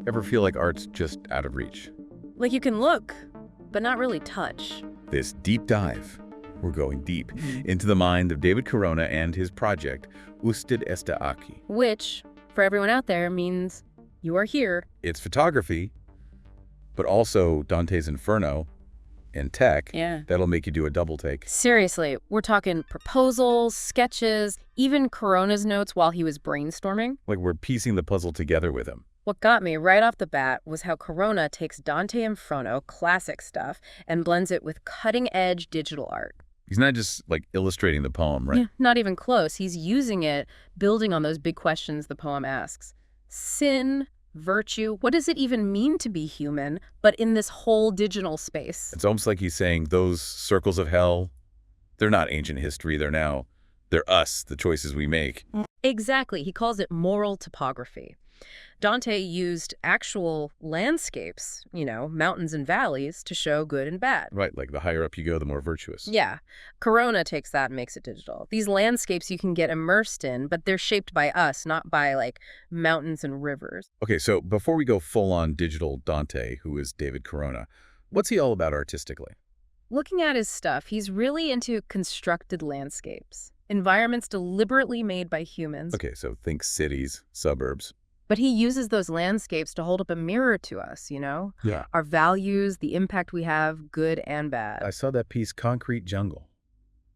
Ever feel like art's just out of reach? Like you can look, but not really touch. This deep dive, we're going deep into the mind of David Corona and his project, Usted, esta, Aquí. Which, for everyone out there, means you are here. It's photography, but also Dante's Inferno and tech. Yeah. That'll make you do a double take. Seriously, we're talking proposals, sketches, even Corona's notes while he was brainstorming. Like we're piecing the puzzle together with him. What got me right off the bat was how Corona takes Dante Inferno, classic stuff, and blends it with cutting-edge digital art. He's not just like illustrating the poem, right? Yeah, not even close. He's using it, building on those big questions the poem asks. Sin, virtue, what does it even mean to be human, but in this whole digital space? It's almost like he's saying those circles of hell, they're not ancient history, they're us, the choices we make. Exactly. He calls it moral topography. Dante used actual landscapes, mountains and valleys, to show good and bad. Right, like the higher up you go, the more virtuous. Yeah. Corona takes that and makes it digital. These landscapes you can get immersed in, but they're shaped by us, not by, mountains and rivers. Okay, so before we go full-on digital Dante, who is David Corona, what's he all about artistically? Looking at his stuff, he's really into constructed landscapes, environments deliberately made by humans. Okay, so think cities, suburbs. But he uses those landscapes to hold up a mirror to us, Yeah. Our values, the impact we have, good and bad. I saw that piece, Concrete Jungle.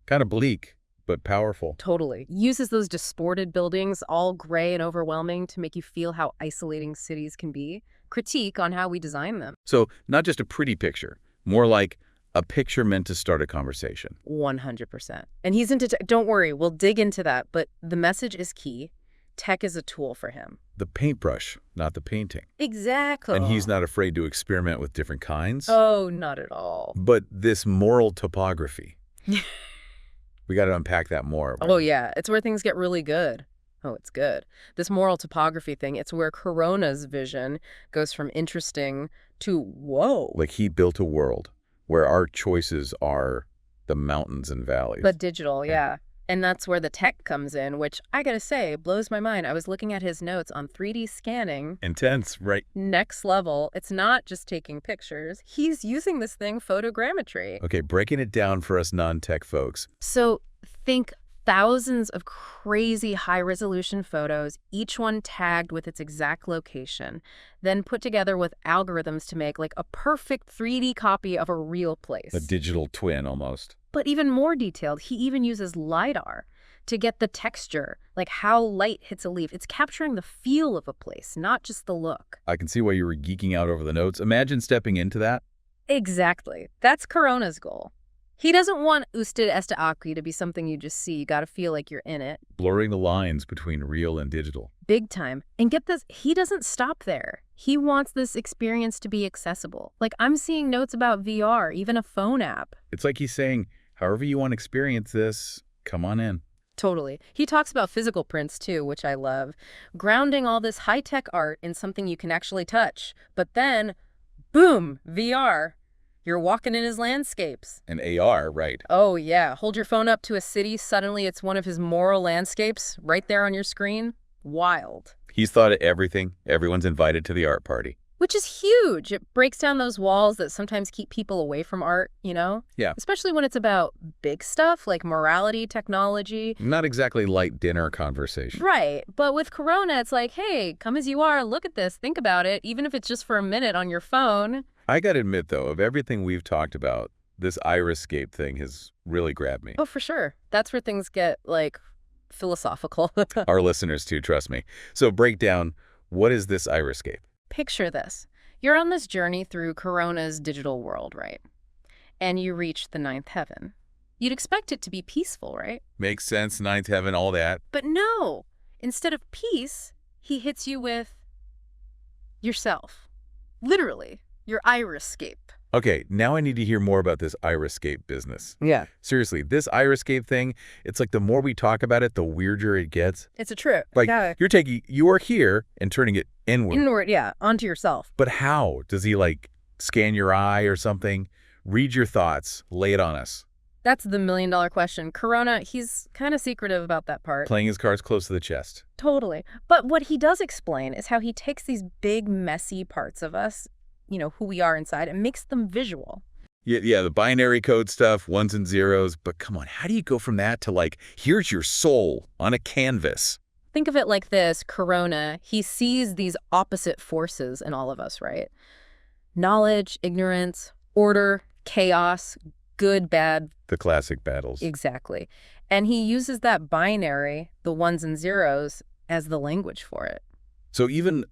Kind of bleak, but powerful. Totally. Uses those disported buildings, all gray and overwhelming, to make you feel how isolating cities can be. Critique on how we design them. So not just a pretty picture, more like a picture meant to start a conversation. 100%. And he's into don't worry, we'll dig into that, but the message is key. Tech is a tool for him. The paintbrush, not the painting. Exactly. And he's not afraid to experiment with different kinds. Oh, not at all. But this moral topography, we got to unpack that more. Oh, yeah. It's where things get really good. Oh, it's good. This moral topography thing, it's where Corona's vision goes from interesting to whoa. Like he built a world where our choices are the mountains and valleys. But digital, yeah. And that's where the tech comes in, which I gotta say, blows my mind. I was looking at his notes on 3D scanning. Intense, right? Next level. It's not just taking pictures. He's using this thing, photogrammetry. Okay, breaking it down for us non-tech folks. So think thousands of crazy high-resolution photos, each one tagged with its exact location, then put together with algorithms to make a perfect 3D copy of a real place. A digital twin, almost. But even more detailed, he even uses LiDAR to get the texture, like how light hits a leaf. It's capturing the feel of a place, not just the look. I can see why you were geeking out over the notes. Imagine stepping into that. Exactly. That's Corona's goal. He doesn't want Usted, esta, Aquí to be something you just see. You got to feel like you're in it. Blurring the lines between real and digital. Big time. And get this, he doesn't stop there. He wants this experience to be accessible. I'm seeing notes about VR, even a phone app. It's like he's saying, however you want to experience this, come on in. Totally. He talks about physical prints, too, which I love. Grounding all this high-tech art in something you can actually touch. But then, boom, VR. You're walking in his landscapes. And AR, right. Oh, yeah. Hold your phone up to a city. Suddenly, it's one of his moral landscapes right there on your screen. Wild. He's thought of everything. Everyone's invited to the art party. Which is huge. It breaks down those walls that sometimes keep people away from art, Yeah. Especially when it's about big stuff like morality, technology. Not exactly light dinner conversation. Right. But with Corona, it's like, hey, come as you are, look at this, think about it, even if it's just for a minute on your phone. I got to admit, though, of everything we've talked about, this iriscape thing has really grabbed me. Oh, for sure. That's where things get, philosophical. Our listeners, too, trust me. So break down, what is this iriscape? Picture this. You're on this journey through Corona's digital world, right? And you reach the ninth heaven. You'd expect it to be peaceful, right? Makes sense, ninth heaven, all that. But no. Instead of peace, he hits you with yourself. Literally, your iriscape. Okay, now I need to hear more about this iriscape business. Yeah. Seriously, this iriscape thing, it's like the more we talk about it, the weirder it gets. It's a trip. Like, you're taking your here and turning it inward. Inward, yeah, onto yourself. But how? Does he, scan your eye or something? Read your thoughts. Lay it on us. That's the million-dollar question. Corona, he's kind of secretive about that part. Playing his cards close to the chest. Totally. But what he does explain is how he takes these big, messy parts of us, who we are inside, and makes them visual. Yeah, the binary code stuff, ones and zeros. But come on, how do you go from that to here's your soul on a canvas? Think of it like this. Corona, he sees these opposite forces in all of us, right? Knowledge, ignorance, order, chaos, good, bad. The classic battles. Exactly. And he uses that binary, the ones and zeros, as the language for it. So even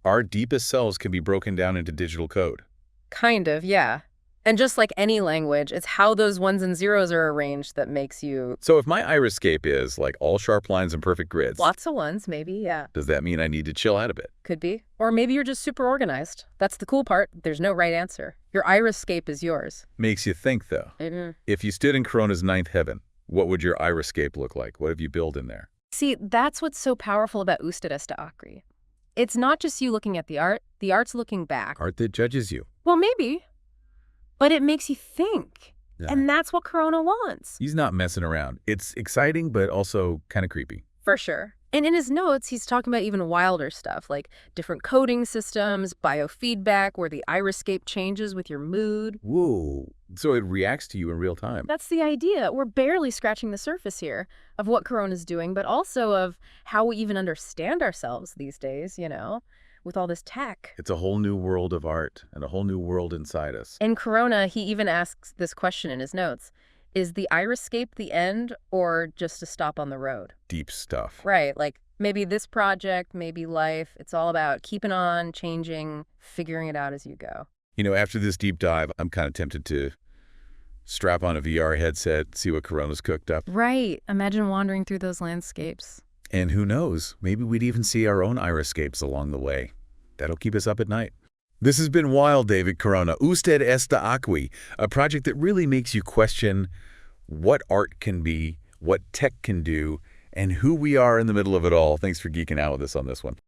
our deepest selves can be broken down into digital code. Kind of, yeah. And just like any language, it's how those ones and zeros are arranged that makes you... So if my iriscape is all sharp lines and perfect grids... Lots of ones, maybe, yeah. Does that mean I need to chill out a bit? Could be. Or maybe you're just super organized. That's the cool part. There's no right answer. Your iriscape is yours. Makes you think, though. Mm-hmm. If you stood in Corona's ninth heaven, what would your iriscape look like? What have you built in there? See, that's what's so powerful about Usted, esta, Aquí. It's not just you looking at the art's looking back. Art that judges you. Well, maybe. But it makes you think. Yeah. And that's what Corona wants. He's not messing around. It's exciting, but also kind of creepy. For sure. And in his notes, he's talking about even wilder stuff, like different coding systems, biofeedback, where the iriscape changes with your mood. Whoa. So it reacts to you in real time. That's the idea. We're barely scratching the surface here of what Corona's doing, but also of how we even understand ourselves these days, with all this tech. It's a whole new world of art and a whole new world inside us. In Corona, he even asks this question in his notes. Is the iriscape the end or just a stop on the road? Deep stuff. Right. Like maybe this project, maybe life. It's all about keeping on, changing, figuring it out as you go. After this deep dive, I'm kind of tempted to strap on a VR headset, see what Corona's cooked up. Right. Imagine wandering through those landscapes. And who knows, maybe we'd even see our own iriscapes along the way. That'll keep us up at night. This has been Wild, David Corona. Usted, esta, Aquí, a project that really makes you question what art can be, what tech can do, and who we are in the middle of it all. Thanks for geeking out with us on this one.